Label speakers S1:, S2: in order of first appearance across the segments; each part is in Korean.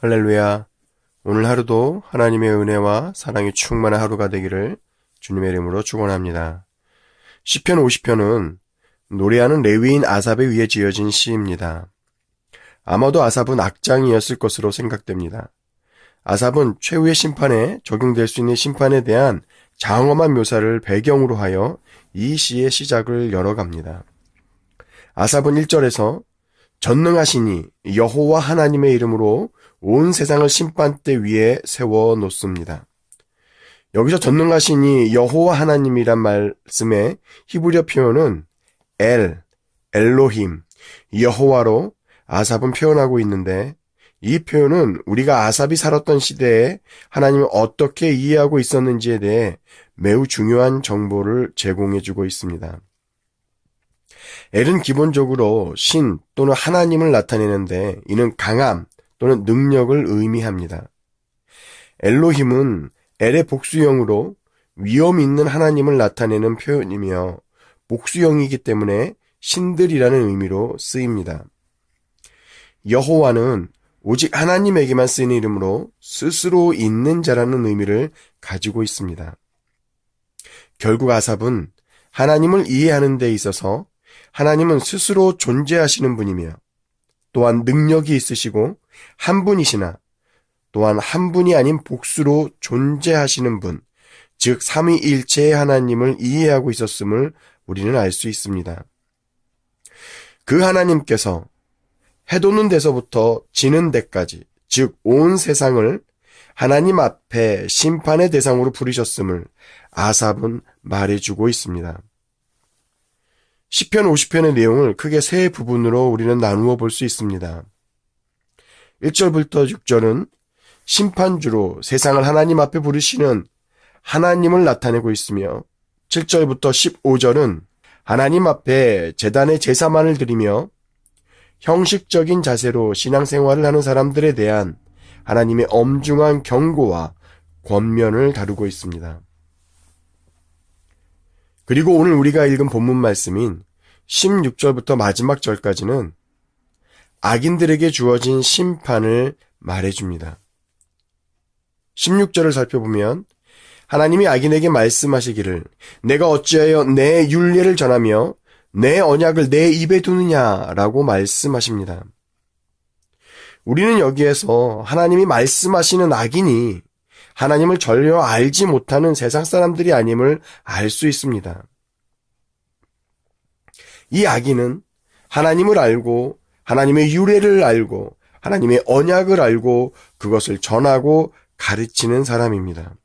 S1: 할렐루야. 오늘 하루도 하나님의 은혜와 사랑이 충만한 하루가 되기를 주님의 이름으로 축원합니다. 시편 50편은 노래하는 레위인 아삽에 의해 지어진 시입니다. 아마도 아삽은 악장이었을 것으로 생각됩니다. 아삽은 최후의 심판에 적용될 수 있는 심판에 대한 장엄한 묘사를 배경으로 하여 이 시의 시작을 열어갑니다. 아삽은 1절에서 전능하시니 여호와 하나님의 이름으로 온 세상을 심판대 위에 세워 놓습니다. 여기서 전능하시니 여호와 하나님이란 말씀의 히브리어 표현은 엘로힘, 여호와로 아삽은 표현하고 있는데, 이 표현은 우리가 아삽이 살았던 시대에 하나님을 어떻게 이해하고 있었는지에 대해 매우 중요한 정보를 제공해주고 있습니다. 엘은 기본적으로 신 또는 하나님을 나타내는데, 이는 강함 또는 능력을 의미합니다. 엘로힘은 엘의 복수형으로 위험 있는 하나님을 나타내는 표현이며 복수형이기 때문에 신들이라는 의미로 쓰입니다. 여호와는 오직 하나님에게만 쓰이는 이름으로 스스로 있는 자라는 의미를 가지고 있습니다. 결국 아삽은 하나님을 이해하는 데 있어서 하나님은 스스로 존재하시는 분이며 또한 능력이 있으시고 한 분이시나 또한 한 분이 아닌 복수로 존재하시는 분, 즉 삼위일체의 하나님을 이해하고 있었음을 우리는 알 수 있습니다. 그 하나님께서 해돋는 데서부터 지는 데까지, 즉 온 세상을 하나님 앞에 심판의 대상으로 부르셨음을 아삽은 말해주고 있습니다. 시편 50편의 내용을 크게 세 부분으로 우리는 나누어 볼 수 있습니다. 1절부터 6절은 심판주로 세상을 하나님 앞에 부르시는 하나님을 나타내고 있으며, 7절부터 15절은 하나님 앞에 제단의 제사만을 드리며 형식적인 자세로 신앙생활을 하는 사람들에 대한 하나님의 엄중한 경고와 권면을 다루고 있습니다. 그리고 오늘 우리가 읽은 본문 말씀인 16절부터 마지막 절까지는 악인들에게 주어진 심판을 말해줍니다. 16절을 살펴보면 하나님이 악인에게 말씀하시기를 내가 어찌하여 내 율례를 전하며 내 언약을 내 입에 두느냐라고 말씀하십니다. 우리는 여기에서 하나님이 말씀하시는 악인이 하나님을 전혀 알지 못하는 세상 사람들이 아님을 알 수 있습니다. 이 악인은 하나님을 알고 하나님의 율례를 알고 하나님의 언약을 알고 그것을 전하고 가르치는 사람입니다.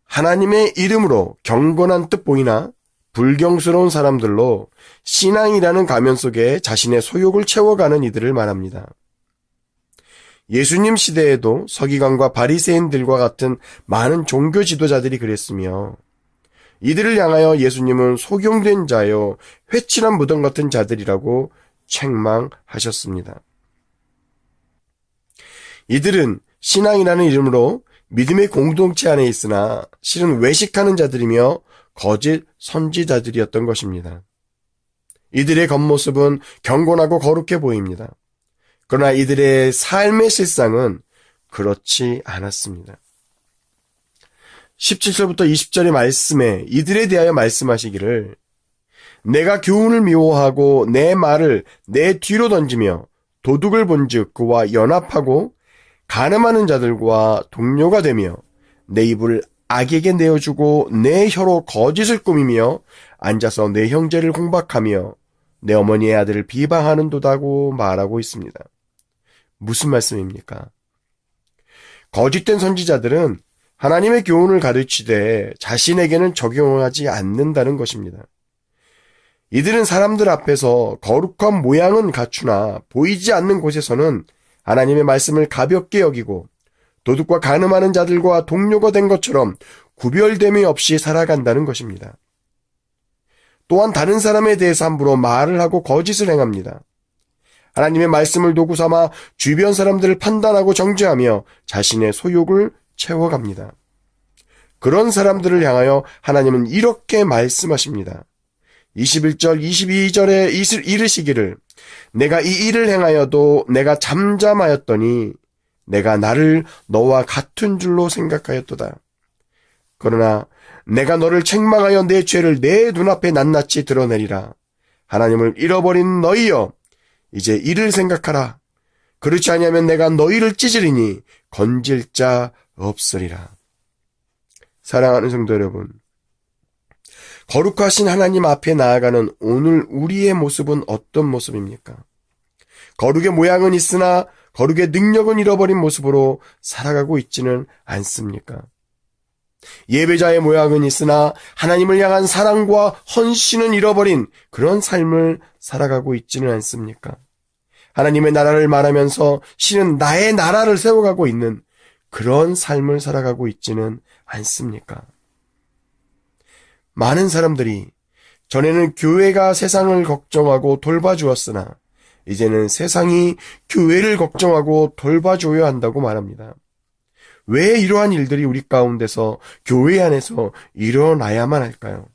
S1: 하나님의 이름으로 경건한 뜻 보이나 불경스러운 사람들로 신앙이라는 가면 속에 자신의 소욕을 채워가는 이들을 말합니다. 예수님 시대에도 서기관과 바리새인들과 같은 많은 종교 지도자들이 그랬으며 이들을 향하여 예수님은 소경된 자요 회칠한 무덤 같은 자들이라고 책망하셨습니다. 이들은 신앙이라는 이름으로 믿음의 공동체 안에 있으나 실은 외식하는 자들이며 거짓 선지자들이었던 것입니다. 이들의 겉모습은 경건하고 거룩해 보입니다. 그러나 이들의 삶의 실상은 그렇지 않았습니다. 17절부터 20절의 말씀에 이들에 대하여 말씀하시기를 내가 교훈을 미워하고 내 말을 내 뒤로 던지며 도둑을 본즉 그와 연합하고 간음하는 자들과 동료가 되며 내 입을 악에게 내어주고 내 혀로 거짓을 꾸미며 앉아서 내 형제를 공박하며 내 어머니의 아들을 비방하는도다고 말하고 있습니다. 무슨 말씀입니까? 거짓된 선지자들은 하나님의 교훈을 가르치되 자신에게는 적용하지 않는다는 것입니다. 이들은 사람들 앞에서 거룩한 모양은 갖추나 보이지 않는 곳에서는 하나님의 말씀을 가볍게 여기고 도둑과 간음하는 자들과 동료가 된 것처럼 구별됨이 없이 살아간다는 것입니다. 또한 다른 사람에 대해서 함부로 말을 하고 거짓을 행합니다. 하나님의 말씀을 도구 삼아 주변 사람들을 판단하고 정죄하며 자신의 소욕을 채워갑니다. 그런 사람들을 향하여 하나님은 이렇게 말씀하십니다. 21절, 22절에 이르시기를 내가 이 일을 행하여도 내가 잠잠하였더니 내가 나를 너와 같은 줄로 생각하였도다. 그러나 내가 너를 책망하여 내 죄를 내 눈앞에 낱낱이 드러내리라. 하나님을 잃어버린 너희여, 이제 이를 생각하라. 그렇지 아니하면 내가 너희를 찢으리니 건질 자 없으리라. 사랑하는 성도 여러분, 거룩하신 하나님 앞에 나아가는 오늘 우리의 모습은 어떤 모습입니까? 거룩의 모양은 있으나 거룩의 능력은 잃어버린 모습으로 살아가고 있지는 않습니까? 예배자의 모양은 있으나 하나님을 향한 사랑과 헌신은 잃어버린 그런 삶을 살아가고 있지는 않습니까? 하나님의 나라를 말하면서 실은 나의 나라를 세워가고 있는 그런 삶을 살아가고 있지는 않습니까? 많은 사람들이 전에는 교회가 세상을 걱정하고 돌봐주었으나 이제는 세상이 교회를 걱정하고 돌봐줘야 한다고 말합니다. 왜 이러한 일들이 우리 가운데서 교회 안에서 일어나야만 할까요?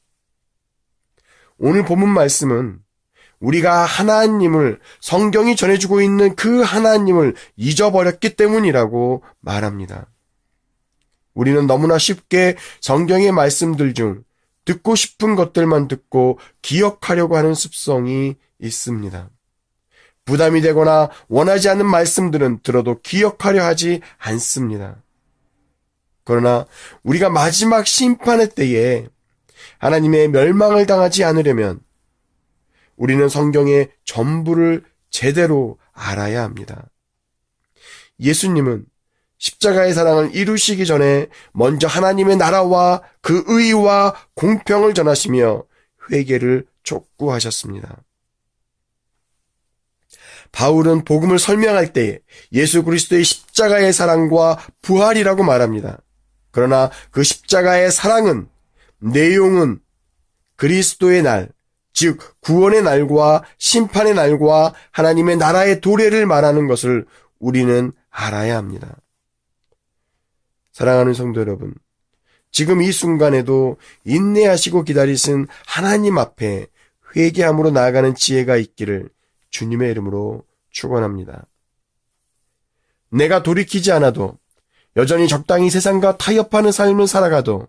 S1: 오늘 본문 말씀은 우리가 하나님을, 성경이 전해주고 있는 그 하나님을 잊어버렸기 때문이라고 말합니다. 우리는 너무나 쉽게 성경의 말씀들 중 듣고 싶은 것들만 듣고 기억하려고 하는 습성이 있습니다. 부담이 되거나 원하지 않는 말씀들은 들어도 기억하려 하지 않습니다. 그러나 우리가 마지막 심판의 때에 하나님의 멸망을 당하지 않으려면 우리는 성경의 전부를 제대로 알아야 합니다. 예수님은 십자가의 사랑을 이루시기 전에 먼저 하나님의 나라와 그 의와 공평을 전하시며 회개를 촉구하셨습니다. 바울은 복음을 설명할 때에 예수 그리스도의 십자가의 사랑과 부활이라고 말합니다. 그러나 그 십자가의 사랑은, 내용은 그리스도의 날, 즉 구원의 날과 심판의 날과 하나님의 나라의 도래를 말하는 것을 우리는 알아야 합니다. 사랑하는 성도 여러분, 지금 이 순간에도 인내하시고 기다리신 하나님 앞에 회개함으로 나아가는 지혜가 있기를 주님의 이름으로 축원합니다. 내가 돌이키지 않아도 여전히 적당히 세상과 타협하는 삶을 살아가도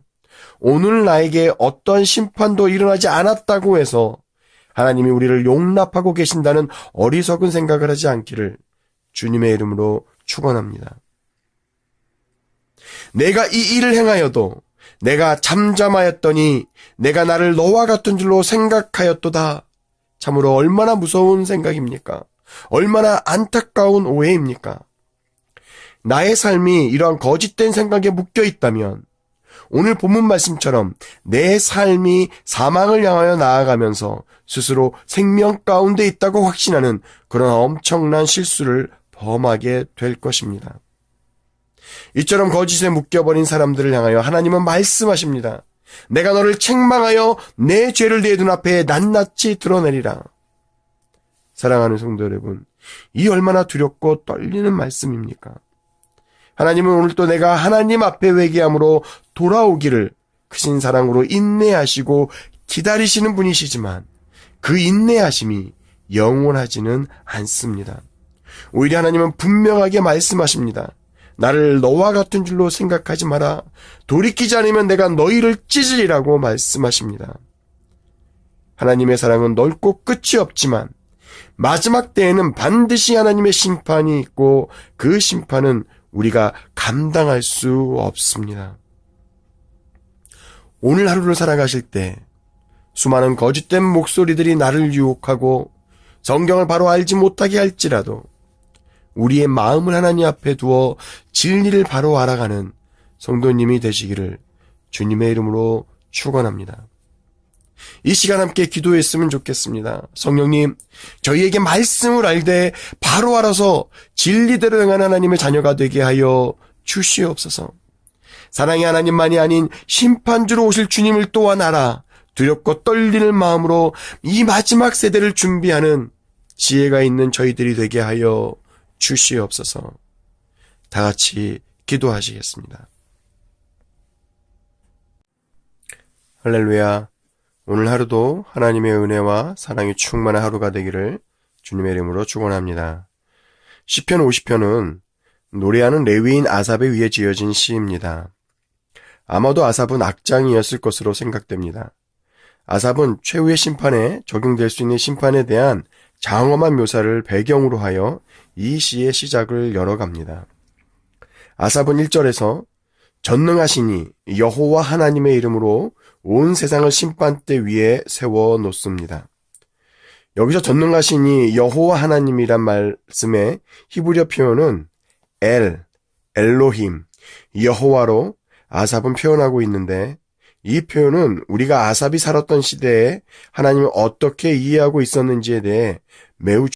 S1: 오늘 나에게 어떤 심판도 일어나지 않았다고 해서 하나님이 우리를 용납하고 계신다는 어리석은 생각을 하지 않기를 주님의 이름으로 축원합니다. 내가 이 일을 행하여도 내가 잠잠하였더니 내가 나를 너와 같은 줄로 생각하였도다. 참으로 얼마나 무서운 생각입니까? 얼마나 안타까운 오해입니까? 나의 삶이 이러한 거짓된 생각에 묶여 있다면 오늘 본문 말씀처럼 내 삶이 사망을 향하여 나아가면서 스스로 생명 가운데 있다고 확신하는 그런 엄청난 실수를 범하게 될 것입니다. 이처럼 거짓에 묶여버린 사람들을 향하여 하나님은 말씀하십니다. 내가 너를 책망하여 내 죄를 내 눈앞에 낱낱이 드러내리라. 사랑하는 성도 여러분, 이 얼마나 두렵고 떨리는 말씀입니까? 하나님은 오늘 또 내가 하나님 앞에 회개함으로 돌아오기를 크신 사랑으로 인내하시고 기다리시는 분이시지만 그 인내하심이 영원하지는 않습니다. 오히려 하나님은 분명하게 말씀하십니다. 나를 너와 같은 줄로 생각하지 마라. 돌이키지 않으면 내가 너희를 찢으리라고 말씀하십니다. 하나님의 사랑은 넓고 끝이 없지만 마지막 때에는 반드시 하나님의 심판이 있고 그 심판은 우리가 감당할 수 없습니다. 오늘 하루를 살아가실 때 수많은 거짓된 목소리들이 나를 유혹하고 성경을 바로 알지 못하게 할지라도 우리의 마음을 하나님 앞에 두어 진리를 바로 알아가는 성도님이 되시기를 주님의 이름으로 축원합니다. 이 시간 함께 기도했으면 좋겠습니다. 성령님, 저희에게 말씀을 알되 바로 알아서 진리대로 행하는 하나님의 자녀가 되게 하여 주시옵소서. 사랑의 하나님만이 아닌 심판주로 오실 주님을 또한 알아 두렵고 떨리는 마음으로 이 마지막 세대를 준비하는 지혜가 있는 저희들이 되게 하여 주시옵소서. 다 같이 기도하시겠습니다. 할렐루야. 오늘 하루도 하나님의 은혜와 사랑이 충만한 하루가 되기를 주님의 이름으로 축원합니다. 시편 50편은 노래하는 레위인 아삽에 의해 지어진 시입니다. 아마도 아삽은 악장이었을 것으로 생각됩니다. 아삽은 최후의 심판에 적용될 수 있는 심판에 대한 장엄한 묘사를 배경으로 하여 이 시의 시작을 열어갑니다. 아삽은 1절에서 전능하시니 여호와 하나님의 이름으로 온 세상을 심판대 위에 세워 놓습니다. 여기서 전능하시니 여호와 하나님이란 말씀의 히브리어 표현은 엘로힘, 여호와로 아삽은 표현하고 있는데 이 표현은 우리가 아삽이 살았던 시대에 하나님을 어떻게 이해하고 있었는지에 대해 매우